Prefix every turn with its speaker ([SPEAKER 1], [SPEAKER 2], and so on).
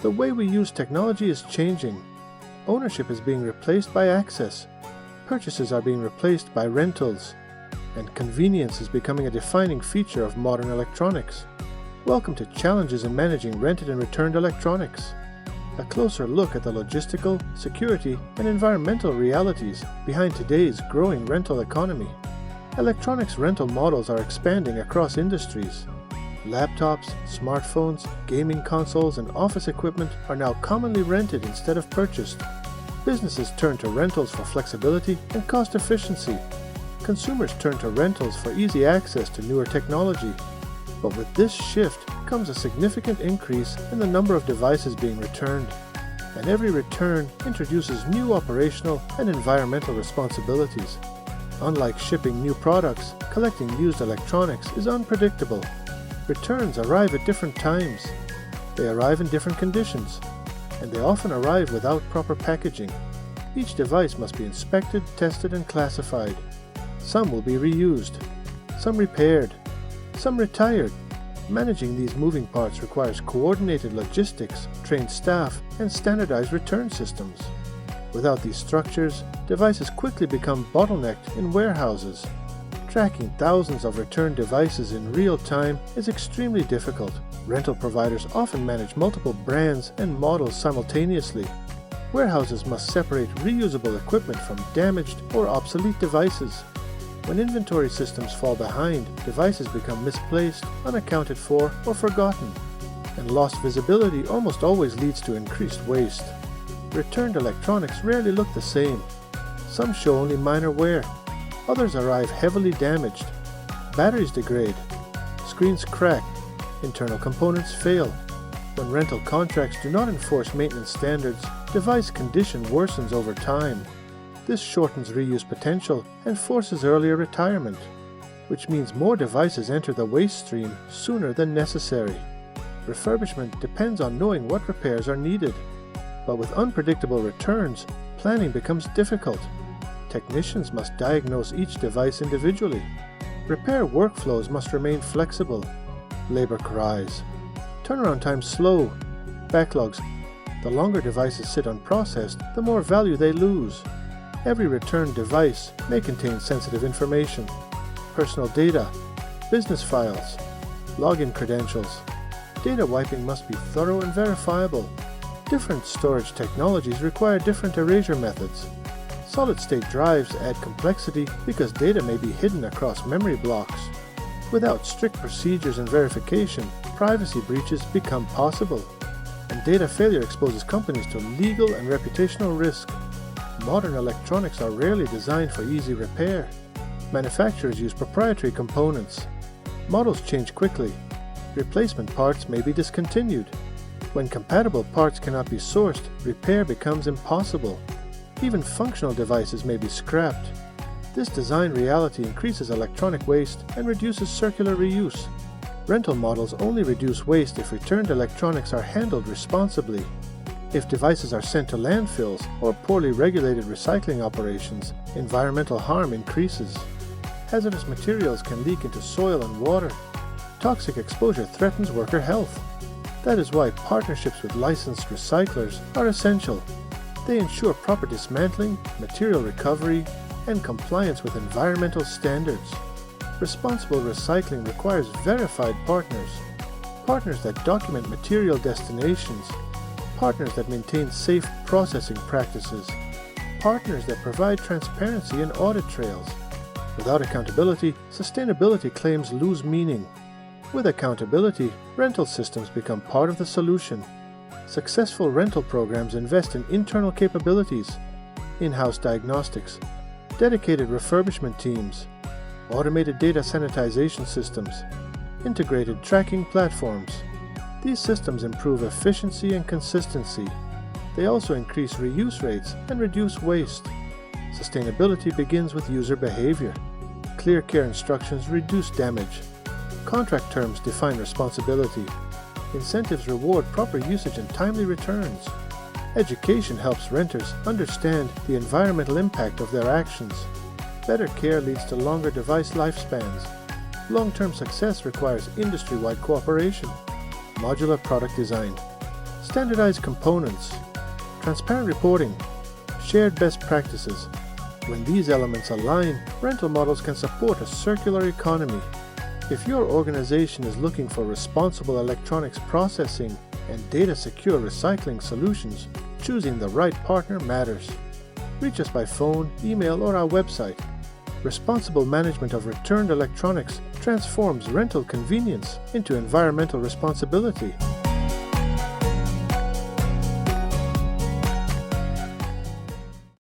[SPEAKER 1] The way we use technology is changing. Ownership is being replaced by access. Purchases are being replaced by rentals. And convenience is becoming a defining feature of modern electronics. Welcome to Challenges in Managing Rented and Returned Electronics. A closer look at the logistical, security, and environmental realities behind today's growing rental economy. Electronics rental models are expanding across industries. Laptops, smartphones, gaming consoles, and office equipment are now commonly rented instead of purchased. Businesses turn to rentals for flexibility and cost efficiency. Consumers turn to rentals for easy access to newer technology. But with this shift comes a significant increase in the number of devices being returned. And every return introduces new operational and environmental responsibilities. Unlike shipping new products, collecting used electronics is unpredictable. Returns arrive at different times. They arrive in different conditions, and they often arrive without proper packaging. Each device must be inspected, tested, and classified. Some will be reused, some repaired, some retired. Managing these moving parts requires coordinated logistics, trained staff, and standardized return systems. Without these structures, devices quickly become bottlenecked in warehouses. Tracking thousands of returned devices in real time is extremely difficult. Rental providers often manage multiple brands and models simultaneously. Warehouses must separate reusable equipment from damaged or obsolete devices. When inventory systems fall behind, devices become misplaced, unaccounted for, or forgotten. And lost visibility almost always leads to increased waste. Returned electronics rarely look the same. Some show only minor wear. Others arrive heavily damaged. Batteries degrade. Screens crack. Internal components fail. When rental contracts do not enforce maintenance standards, device condition worsens over time. This shortens reuse potential and forces earlier retirement, which means more devices enter the waste stream sooner than necessary. Refurbishment depends on knowing what repairs are needed, but with unpredictable returns, planning becomes difficult. Technicians must diagnose each device individually. Repair workflows must remain flexible. Labor cries. Turnaround times slow. Backlogs. The longer devices sit unprocessed, the more value they lose. Every returned device may contain sensitive information, personal data, business files, login credentials. Data wiping must be thorough and verifiable. Different storage technologies require different erasure methods. Solid-state drives add complexity because data may be hidden across memory blocks. Without strict procedures and verification, privacy breaches become possible. And data failure exposes companies to legal and reputational risk. Modern electronics are rarely designed for easy repair. Manufacturers use proprietary components. Models change quickly. Replacement parts may be discontinued. When compatible parts cannot be sourced, repair becomes impossible. Even functional devices may be scrapped. This design reality increases electronic waste and reduces circular reuse. Rental models only reduce waste if returned electronics are handled responsibly. If devices are sent to landfills or poorly regulated recycling operations, environmental harm increases. Hazardous materials can leak into soil and water. Toxic exposure threatens worker health. That is why partnerships with licensed recyclers are essential. They ensure proper dismantling, material recovery, and compliance with environmental standards. Responsible recycling requires verified partners. Partners that document material destinations. Partners that maintain safe processing practices. Partners that provide transparency and audit trails. Without accountability, sustainability claims lose meaning. With accountability, rental systems become part of the solution. Successful rental programs invest in internal capabilities, in-house diagnostics, dedicated refurbishment teams, automated data sanitization systems, integrated tracking platforms. These systems improve efficiency and consistency. They also increase reuse rates and reduce waste. Sustainability begins with user behavior. Clear care instructions reduce damage. Contract terms define responsibility. Incentives reward proper usage and timely returns. Education helps renters understand the environmental impact of their actions. Better care leads to longer device lifespans. Long-term success requires industry-wide cooperation. Modular product design. standardized components, transparent reporting, shared best practices. When these elements align, rental models can support a circular economy. If your organization is looking for responsible electronics processing and data-secure recycling solutions, choosing the right partner matters. Reach us by phone, email, or our website. Responsible management of returned electronics transforms rental convenience into environmental responsibility.